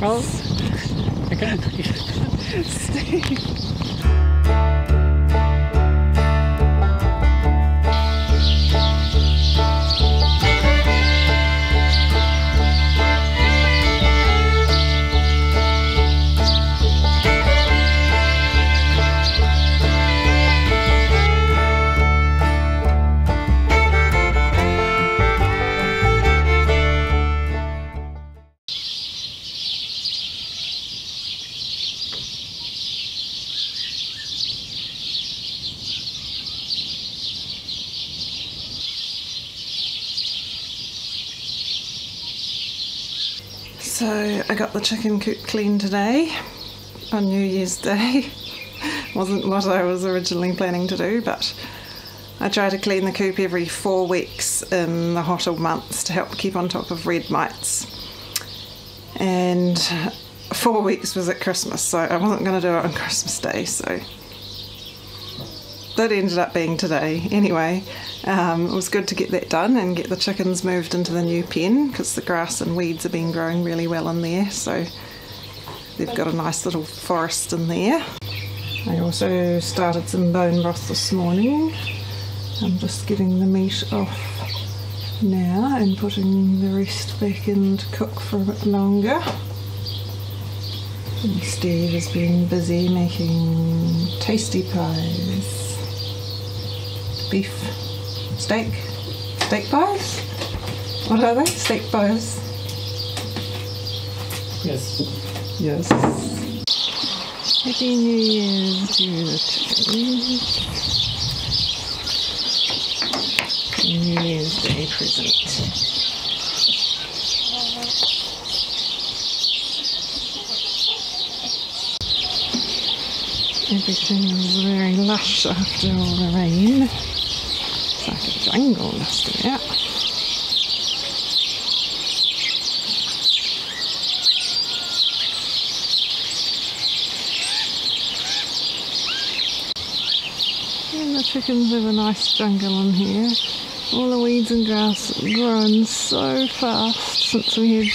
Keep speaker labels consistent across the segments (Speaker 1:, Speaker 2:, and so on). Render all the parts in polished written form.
Speaker 1: Well, okay.
Speaker 2: Steve. So I got the chicken coop clean today on New Year's Day. Wasn't what I was originally planning to do, but I try to clean the coop every 4 weeks in the hotter months to help keep on top of red mites. And 4 weeks was at Christmas, so I wasn't going to do it on Christmas Day, so that ended up being today. Anyway, it was good to get that done and get the chickens moved into the new pen because the grass and weeds have been growing really well in there, so they've got a nice little forest in there. I also started some bone broth this morning. I'm just getting the meat off now and putting the rest back in to cook for a bit longer. And Steve has been busy making tasty pies. Beef, steak pies? What are they? Steak pies?
Speaker 1: Yes.
Speaker 2: Yes. Happy New Year to the chickens. New Year's Day present. Everything is very lush after all the rain. It's like a jungle dusting out. And the chickens have a nice jungle in here. All the weeds and grass have grown so fast since we had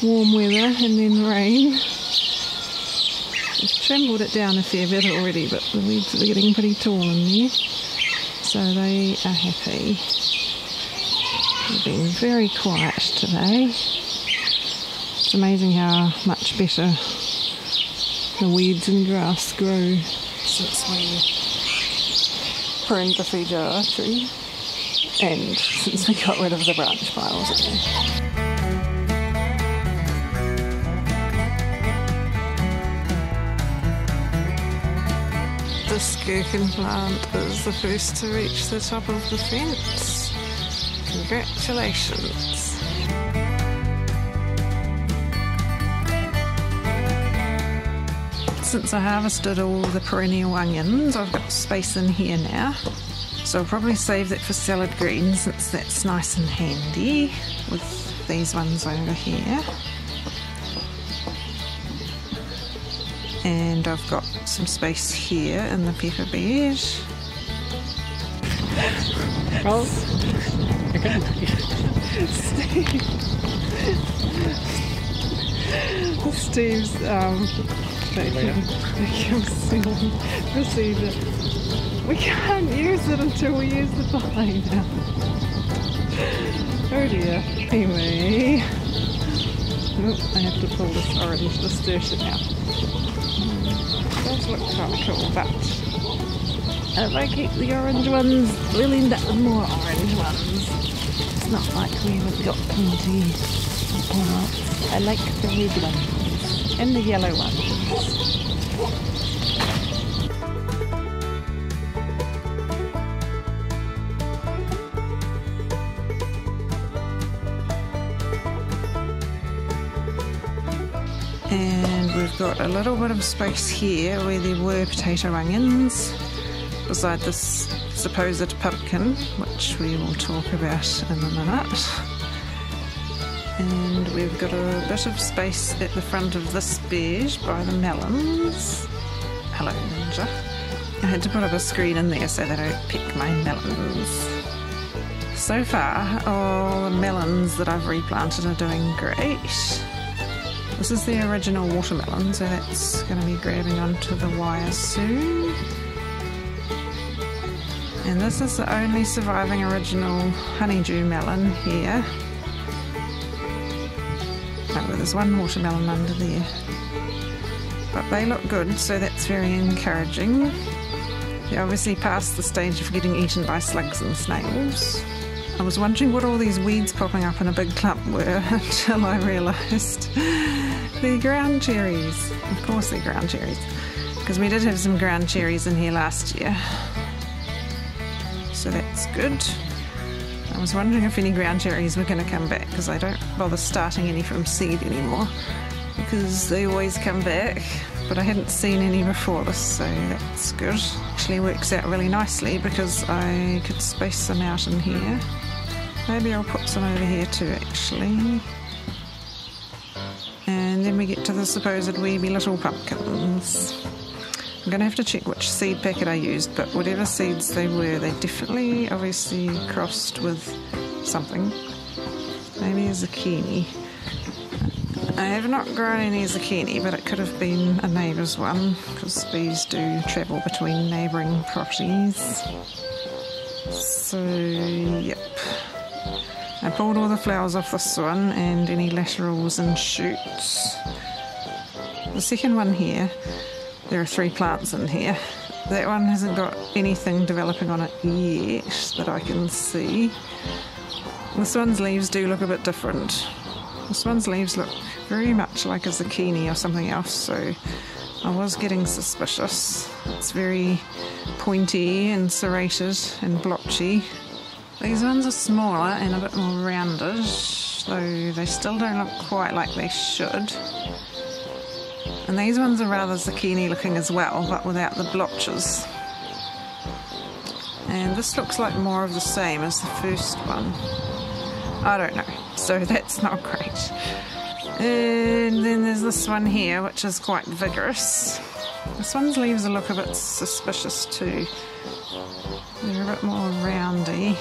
Speaker 2: warm weather and then rain. We've trampled it down a fair bit already, but the weeds are getting pretty tall in there, so they are happy. They've been very quiet today. It's amazing how much better the weeds and grass grow since we pruned the Fujara tree and since we got rid of the branch piles again. This gherkin plant is the first to reach the top of the fence. Congratulations! Since I harvested all the perennial onions, I've got space in here now. So I'll probably save that for salad greens since that's nice and handy with these ones over here. And I've got some space here in the pepper bed.
Speaker 1: Well, okay.
Speaker 2: Steve's vacuum seal procedure. We can't use it until we use the vine now. Oh dear. Anyway. Oh, I have to pull this orange nasturtium out. Does look quite cool, but if I keep the orange ones, we'll end up with more orange ones. It's not like we haven't got plenty. I like the red ones and the yellow ones. And we've got a little bit of space here where there were potato onions beside this supposed pumpkin, which we will talk about in a minute. And we've got a bit of space at the front of this bed by the melons. Hello, Ninja. I had to put up a screen in there so they don't pick my melons. So far, all the melons that I've replanted are doing great. This is the original watermelon, so that's going to be grabbing onto the wire soon. And this is the only surviving original honeydew melon here. Oh, there's one watermelon under there. But they look good, so that's very encouraging. They're obviously past the stage of getting eaten by slugs and snails. I was wondering what all these weeds popping up in a big clump were until I realised they're ground cherries. Of course they're ground cherries, because we did have some ground cherries in here last year. So that's good. I was wondering if any ground cherries were going to come back, because I don't bother starting any from seed anymore, because they always come back. But I hadn't seen any before this, so that's good. Actually works out really nicely because I could space some out in here. Maybe I'll put some over here too, actually. And then we get to the supposed weeby little pumpkins. I'm going to have to check which seed packet I used, but whatever seeds they were, they definitely obviously crossed with something. Maybe a zucchini. I have not grown any zucchini, but it could have been a neighbour's one, because bees do travel between neighbouring properties. So, yep. I pulled all the flowers off this one and any laterals and shoots. The second one here, there are 3 plants in here. That one hasn't got anything developing on it yet that I can see. This one's leaves do look a bit different. This one's leaves look very much like a zucchini or something else, so I was getting suspicious. It's very pointy and serrated and blotchy. These ones are smaller and a bit more rounded, though they still don't look quite like they should. And these ones are rather zucchini looking as well, but without the blotches. And this looks like more of the same as the first one. I don't know, so that's not great. And then there's this one here, which is quite vigorous. This one's leaves look a bit suspicious too. They're a bit more roundy.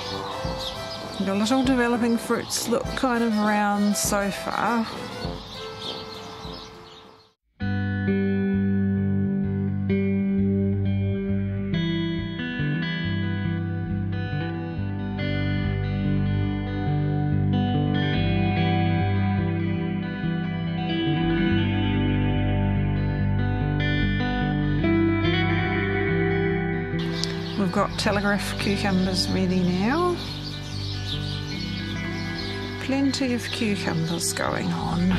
Speaker 2: The little developing fruits look kind of round so far. We've got telegraph cucumbers ready now. Plenty of cucumbers going on.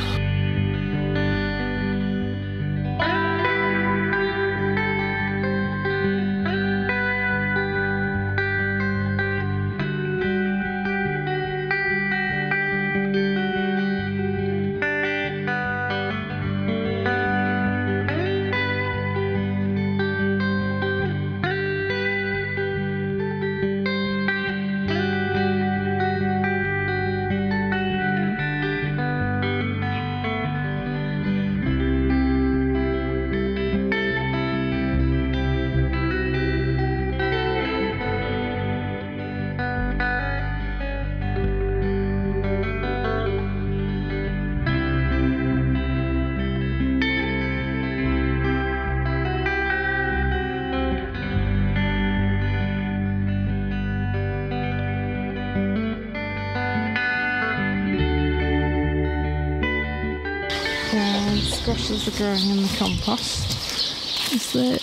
Speaker 2: Squashes are growing in the compost. Is that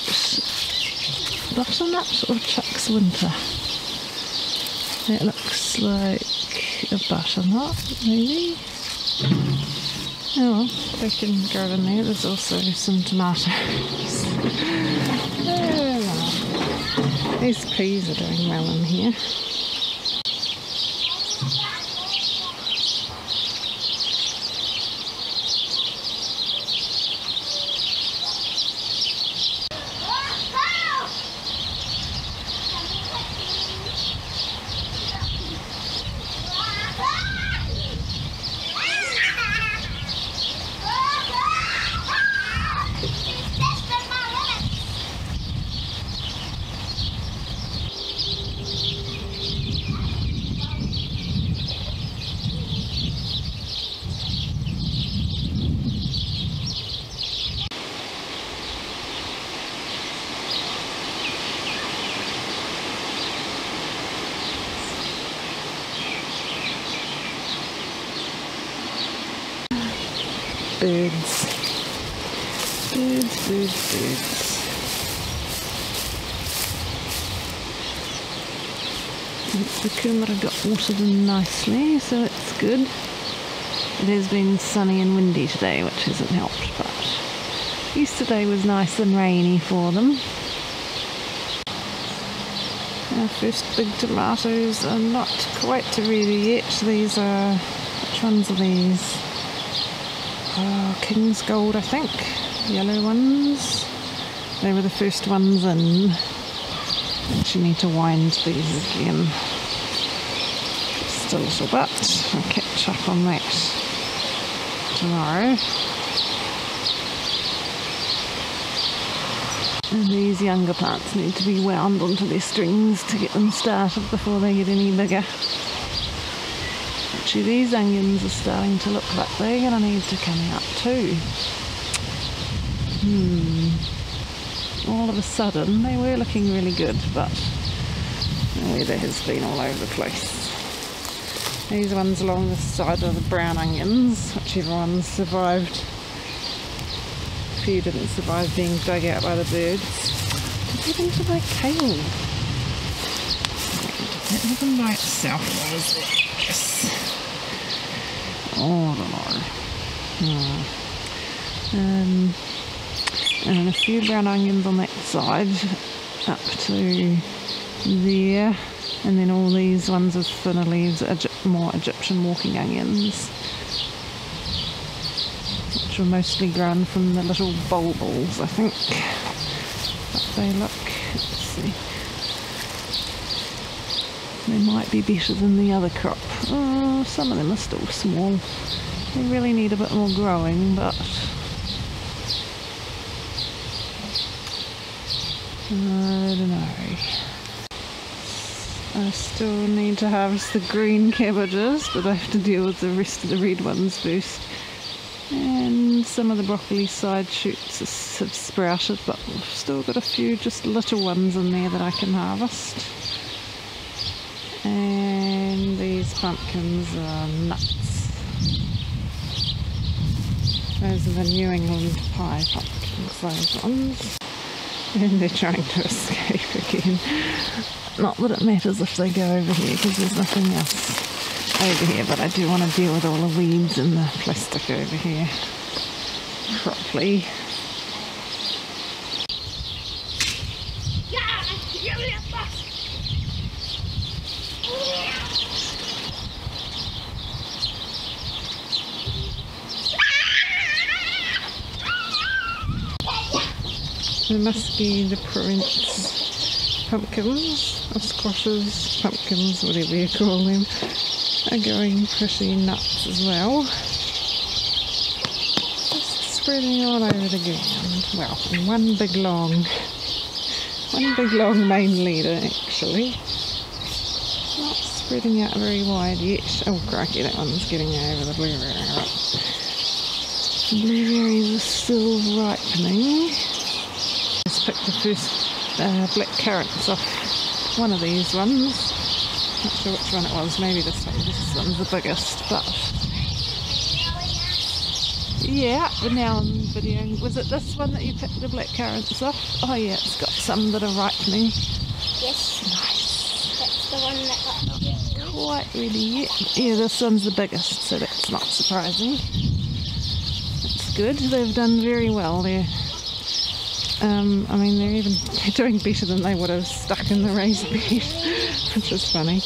Speaker 2: butternut or Chuck's Winter? That looks like a butternut, maybe. Oh well, they can grow in there. There's also some tomatoes. Oh well. These peas are doing well in here. birds. Birds. The kumara got watered in nicely, so it's good. It has been sunny and windy today, which hasn't helped, but yesterday was nice and rainy for them. Our first big tomatoes are not quite ready yet. These are, which ones are these? Oh, King's Gold, I think. Yellow ones. They were the first ones in. Actually need to wind these again. Just a little bit. I'll catch up on that tomorrow. And these younger plants need to be wound onto their strings to get them started before they get any bigger. Actually, these onions are starting to look like they're going to need to come out too. All of a sudden, they were looking really good, but the weather has been all over the place. These ones along the side are the brown onions, whichever ones survived. A few didn't survive being dug out by the birds. What happened to my kale? That happened by itself, or was it? Yes. Oh, I don't know. And a few brown onions on that side up to there, and then all these ones with thinner leaves are more Egyptian walking onions, which were mostly grown from the little bulbils, I think. But they look, let's see, they might be better than the other crop. Oh, some of them are still small. They really need a bit more growing, but I don't know. I still need to harvest the green cabbages, but I have to deal with the rest of the red ones first. And some of the broccoli side shoots have sprouted, but we've still got a few just little ones in there that I can harvest. And these pumpkins are nuts. Those are the New England pie pumpkins, those ones. And they're trying to escape again. Not that it matters if they go over here, because there's nothing else over here, but I do want to deal with all the weeds and the plastic over here properly. There must be the Prince pumpkins, or squashes, pumpkins, whatever you call them, are going pretty nuts as well. Just spreading all over the ground. Well, in one big long main leader actually. Not spreading out very wide yet. Oh crikey, that one's getting over the blueberry. The blueberries are still ripening. Just picked the first black currants off one of these ones. Not sure which one it was, maybe this one. This one's the biggest, but yeah, but now I'm videoing. Was it this one that you picked the black currants off? Oh yeah, it's got some that are ripening.
Speaker 3: Yes.
Speaker 2: Nice.
Speaker 3: That's the one that got yet.
Speaker 2: Quite ready yet. Yeah, this one's the biggest, so that's not surprising. It's good. They've done very well there. I mean, they're doing better than they would have stuck in the raised bed, which is funny.